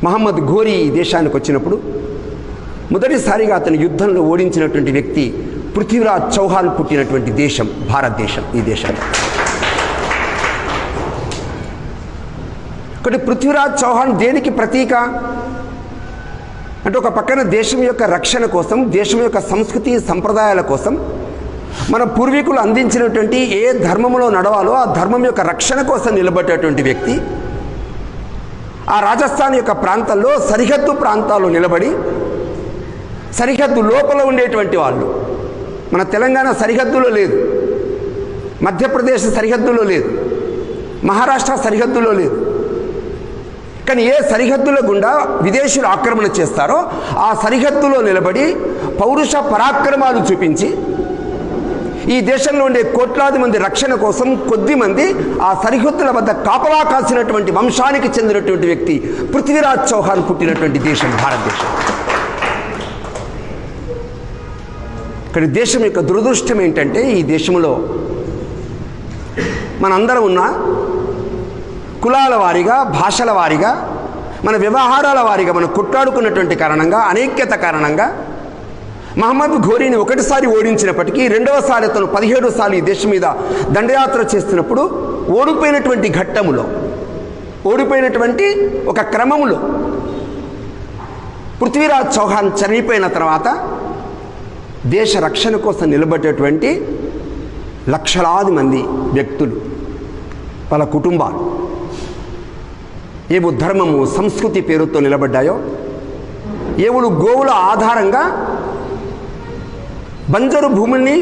మహమ్మద్ ఘోరీ ఈ దేశానికి వచ్చినప్పుడు మొదటిసారిగా అతను యుద్ధంలో ఓడించినటువంటి వ్యక్తి పృథ్వీరాజ్ చౌహాన్ పుట్టినటువంటి దేశం భారతదేశం. ఈ దేశం ఒకటి పృథ్వీరాజ్ చౌహాన్ దేనికి ప్రతీక అంటే ఒక పక్కన దేశం యొక్క రక్షణ కోసం, దేశం యొక్క సంస్కృతి సంప్రదాయాల కోసం మన పూర్వీకులు అందించినటువంటి ఏ ధర్మంలో నడవాలో ఆ ధర్మం యొక్క రక్షణ కోసం నిలబడేటువంటి వ్యక్తి. ఆ రాజస్థాన్ యొక్క ప్రాంతంలో సరిహద్దు ప్రాంతాల్లో నిలబడి సరిహద్దు లోపల ఉండేటువంటి వాళ్ళు, మన తెలంగాణ సరిహద్దులో లేదు, మధ్యప్రదేశ్ సరిహద్దులో లేదు, మహారాష్ట్ర సరిహద్దులో లేదు, కానీ ఏ సరిహద్దుల గుండా విదేశీయులు ఆక్రమణ చేస్తారో ఆ సరిహద్దులో నిలబడి పౌరుష పరాక్రమాలు చూపించి ఈ దేశంలో ఉండే కోట్లాది మంది రక్షణ కోసం కొద్ది మంది ఆ సరిహద్దుల వద్ద కాపలా కాసినటువంటి వంశానికి చెందినటువంటి వ్యక్తి పృథ్వీరాజ్ చౌహాన్ పుట్టినటువంటి దేశం భారతదేశం. ఇక్కడ దేశం యొక్క దురదృష్టం ఏంటంటే ఈ దేశంలో మనందరం ఉన్న కులాల వారీగా, భాషల వారీగా, మన వ్యవహారాల వారీగా మనం కొట్లాడుకున్నటువంటి కారణంగా, అనైక్యత కారణంగా మహమ్మద్ ఘోరీని ఒకటిసారి ఓడించినప్పటికీ రెండవసారి అతను 17 సార్లు ఈ దేశం మీద దండయాత్ర చేస్తున్నప్పుడు ఓడిపోయినటువంటి ఘట్టములో, ఓడిపోయినటువంటి ఒక క్రమములో పృథ్వీరాజ్ చౌహాన్ చనిపోయిన తర్వాత దేశ రక్షణ కోసం నిలబడేటువంటి లక్షలాది మంది వ్యక్తులు, వాళ్ళ కుటుంబాలు ఏవో ధర్మము సంస్కృతి పేరుతో నిలబడ్డాయో, ఏవులు గోవుల ఆధారంగా బంజరు భూముల్ని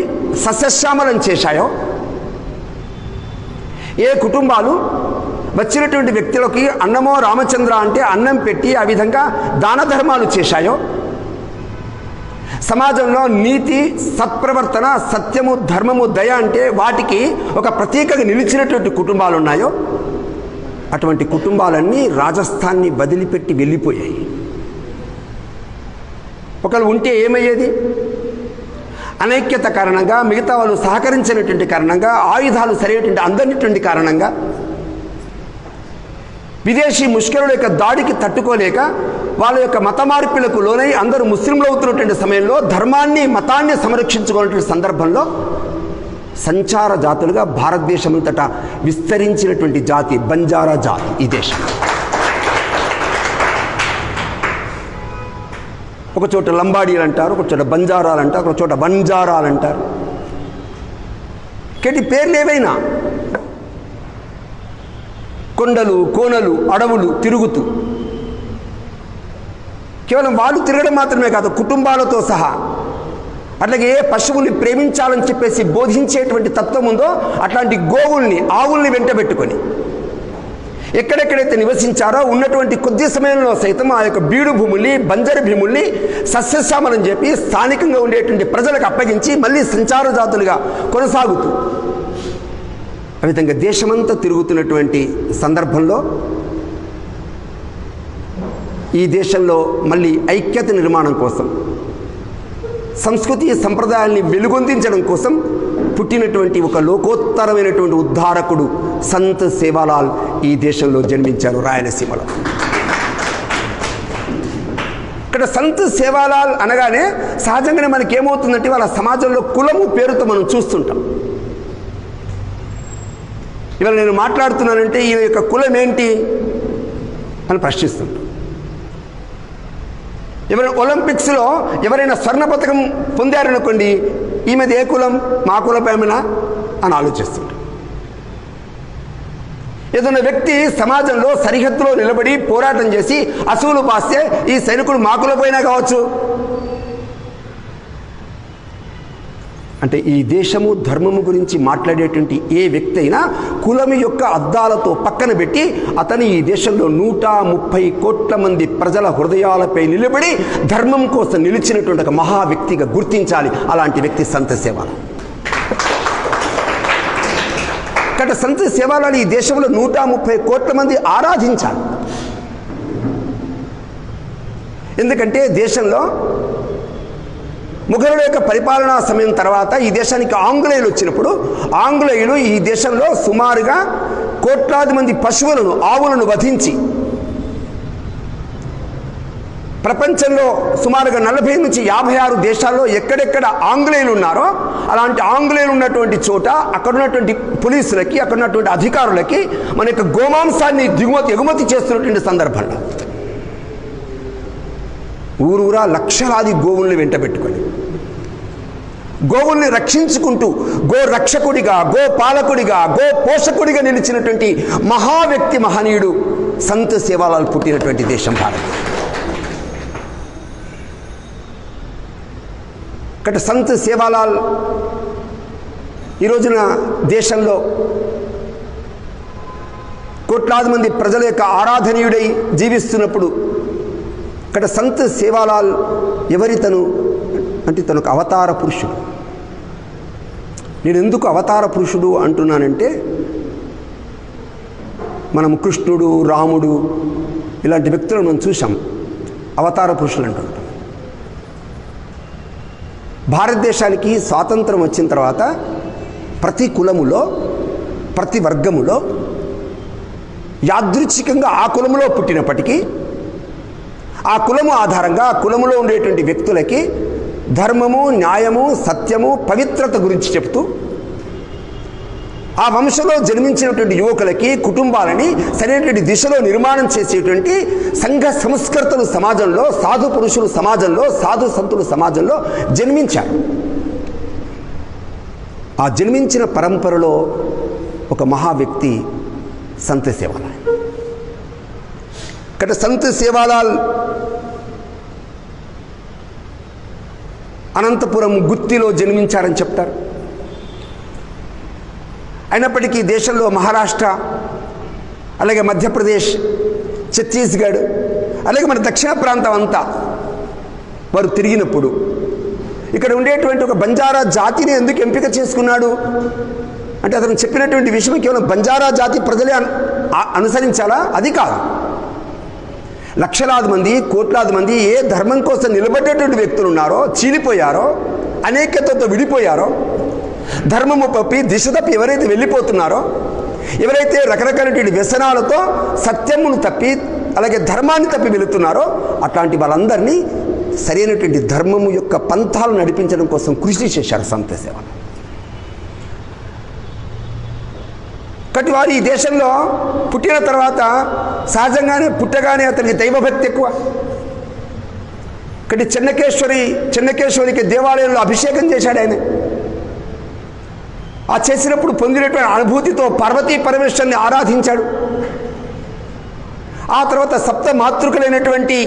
సస్యశ్యామలం చేశాయో, ఏ కుటుంబాలు వచ్చినటువంటి వ్యక్తులకి అన్నమో రామచంద్ర అంటే అన్నం పెట్టి ఆ విధంగా దాన ధర్మాలు చేశాయో, సమాజంలో నీతి సత్ప్రవర్తన సత్యము ధర్మము దయ అంటే వాటికి ఒక ప్రతీకగా నిలిచినటువంటి కుటుంబాలు ఉన్నాయో అటువంటి కుటుంబాలన్నీ రాజస్థాన్ని వదిలిపెట్టి వెళ్ళిపోయాయి. ఒకళ్ళు ఉంటే ఏమయ్యేది? అనైక్యత కారణంగా, మిగతా వాళ్ళు సహకరించినటువంటి కారణంగా, ఆయుధాలు సరైనటువంటి అందనటువంటి కారణంగా, విదేశీ ముష్కరుల యొక్క దాడికి తట్టుకోలేక వాళ్ళ యొక్క మత మార్పులకు లోనై అందరూ ముస్లింలు అవుతున్నటువంటి సమయంలో ధర్మాన్ని మతాన్ని సంరక్షించుకున్నటువంటి సందర్భంలో సంచార జాతులుగా భారతదేశం అంతటా విస్తరించినటువంటి జాతి బంజారా జాతి ఈ దేశం. ఒక చోట లంబాడీలు అంటారు, ఒక చోట బంజారాలు అంటారు, ఒక చోట బంజారాలు అంటారు. కేటి పేర్లు ఏవైనా కొండలు కోనలు అడవులు తిరుగుతూ కేవలం వాళ్ళు తిరగడం మాత్రమే కాదు, కుటుంబాలతో సహా అట్లాగే ఏ పశువుల్ని ప్రేమించాలని చెప్పేసి బోధించేటువంటి తత్వం ఉందో అట్లాంటి గోవుల్ని ఆవుల్ని వెంటబెట్టుకొని ఎక్కడెక్కడైతే నివసించారో ఉన్నటువంటి కొద్ది సమయంలో సైతం ఆ యొక్క బీడు భూముల్ని బంజరు భూముల్ని సస్యశ్యామలం చెప్పి స్థానికంగా ఉండేటువంటి ప్రజలకు అప్పగించి మళ్ళీ సంచార జాతులుగా కొనసాగుతూ ఆ విధంగా దేశమంతా తిరుగుతున్నటువంటి సందర్భంలో ఈ దేశంలో మళ్ళీ ఐక్యత నిర్మాణం కోసం, సంస్కృతి సంప్రదాయాల్ని వెలుగొందించడం కోసం పుట్టినటువంటి ఒక లోకోత్తరమైనటువంటి ఉద్ధారకుడు సంత్ సేవాలాల్ ఈ దేశంలో జన్మించారు రాయలసీమలో. ఇక్కడ సంత్ సేవాలాల్ అనగానే సహజంగానే మనకేమవుతుందంటే వాళ్ళ సమాజంలో కులము పేరుతో మనం చూస్తుంటాం. ఇవాళ నేను మాట్లాడుతున్నానంటే ఈయన యొక్క కులం ఏంటి అని ప్రశ్నిస్తుంటాం. ఎవరైనా ఒలింపిక్స్లో ఎవరైనా స్వర్ణ పథకం పొందారనుకోండి, ఈమెది ఏ కులం, మా కులపేమనా అని ఆలోచిస్తుంటాం. ఏదైనా వ్యక్తి సమాజంలో సరిహద్దులో నిలబడి పోరాటం చేసి అసూలు పాస్తే ఈ సైనికుడు మా కులపోయినా కావచ్చు. అంటే ఈ దేశము ధర్మము గురించి మాట్లాడేటువంటి ఏ వ్యక్తి అయినా కులము యొక్క అద్దాలతో పక్కన పెట్టి అతను ఈ దేశంలో 130 కోట్ల మంది ప్రజల హృదయాలపై నిలబడి ధర్మం కోసం నిలిచినటువంటి ఒక మహా వ్యక్తిగా గుర్తించాలి. అలాంటి వ్యక్తి సంత్ సేవాలాల్. కాబట్టి సంత్ సేవాలాల్ ఈ దేశంలో 130 కోట్ల మంది ఆరాధించాలి. ఎందుకంటే దేశంలో ముఘలుల యొక్క పరిపాలనా సమయం తర్వాత ఈ దేశానికి ఆంగ్లేయులు వచ్చినప్పుడు ఆంగ్లేయులు ఈ దేశంలో సుమారుగా కోట్లాది మంది పశువులను ఆవులను వధించి ప్రపంచంలో సుమారుగా 40 నుంచి 56 దేశాల్లో ఎక్కడెక్కడ ఆంగ్లేయులు ఉన్నారో అలాంటి ఆంగ్లేయులు ఉన్నటువంటి చోట అక్కడ ఉన్నటువంటి పోలీసులకి, అక్కడ ఉన్నటువంటి అధికారులకి మన యొక్క గోమాంసాన్ని ఎగుమతి చేస్తున్నటువంటి సందర్భంలో ఊరూరా లక్షలాది గోవుల్ని వెంట పెట్టుకొని గోవుల్ని రక్షించుకుంటూ గో రక్షకుడిగా, గో పాలకుడిగా, గో పోషకుడిగా నిలిచినటువంటి మహా వ్యక్తి, మహనీయుడు సంత్ సేవాలాల్ పుట్టినటువంటి దేశం భారత్. కాబట్టి సంత్ సేవాలాల్ ఈ రోజున దేశంలో కోట్లాది మంది ప్రజల యొక్క ఆరాధనీయుడై జీవిస్తున్నప్పుడు ఇక్కడ సంత్ సేవాలాల్ తను అంటే తను ఒక అవతార పురుషుడు. నేను ఎందుకు అవతార పురుషుడు అంటున్నానంటే, మనం కృష్ణుడు, రాముడు ఇలాంటి వ్యక్తులను మనం చూసాం, అవతార పురుషులు అంటుంటాం. భారతదేశానికి స్వాతంత్రం వచ్చిన తర్వాత ప్రతి కులములో, ప్రతి వర్గములో యాదృచ్ఛికంగా ఆ కులములో పుట్టినప్పటికీ ఆ కులము ఆధారంగా ఆ కులములో ఉండేటువంటి వ్యక్తులకి ధర్మము, న్యాయము, సత్యము, పవిత్రత గురించి చెప్తూ ఆ వంశంలో జన్మించినటువంటి యువకులకి, కుటుంబాలని సరైనటువంటి దిశలో నిర్మాణం చేసేటువంటి సంఘ సంస్కర్తలు సమాజంలో, సాధు పురుషులు సమాజంలో, సాధు సంతులు సమాజంలో జన్మించారు. ఆ జన్మించిన పరంపరలో ఒక మహా వ్యక్తి సంత్ సేవాలాల్. ఇక్కడ సంత్ సేవాలాల్ అనంతపురం గుత్తిలో జన్మించారని చెప్తారు. అయినప్పటికీ దేశంలో మహారాష్ట్ర, అలాగే మధ్యప్రదేశ్, ఛత్తీస్గఢ్, అలాగే మన దక్షిణ ప్రాంతం అంతా వారు తిరిగినప్పుడు ఇక్కడ ఉండేటువంటి ఒక బంజారా జాతిని ఎందుకు ఎంపిక చేసుకున్నాడు అంటే, అతను చెప్పినటువంటి విషయం కేవలం బంజారా జాతి ప్రజలే అనుసరించాలా? అది కాదు. లక్షలాది మంది, కోట్లాది మంది ఏ ధర్మం కోసం నిలబడేటువంటి వ్యక్తులు ఉన్నారో, చీలిపోయారో, అనేకతతో విడిపోయారో, ధర్మము తప్పి దిశ తప్పి ఎవరైతే వెళ్ళిపోతున్నారో, ఎవరైతే రకరకాలైనటువంటి వ్యసనాలతో సత్యమును తప్పి అలాగే ధర్మాన్ని తప్పి వెళుతున్నారో, అట్లాంటి వాళ్ళందరినీ సరైనటువంటి ధర్మము యొక్క పంథాలు నడిపించడం కోసం కృషి చేశారు సంత్ సేవాలాల్. కాబట్టి వారు ఈ దేశంలో పుట్టిన తర్వాత సహజంగానే పుట్టగానే అతనికి దైవభక్తి ఎక్కువ. కాబట్టి చెన్నకేశ్వరికి దేవాలయంలో అభిషేకం చేశాడు ఆయన. ఆ చేసినప్పుడు పొందినటువంటి అనుభూతితో పార్వతీ పరమేశ్వరుని ఆరాధించాడు. ఆ తర్వాత సప్త మాతృకలైనటువంటి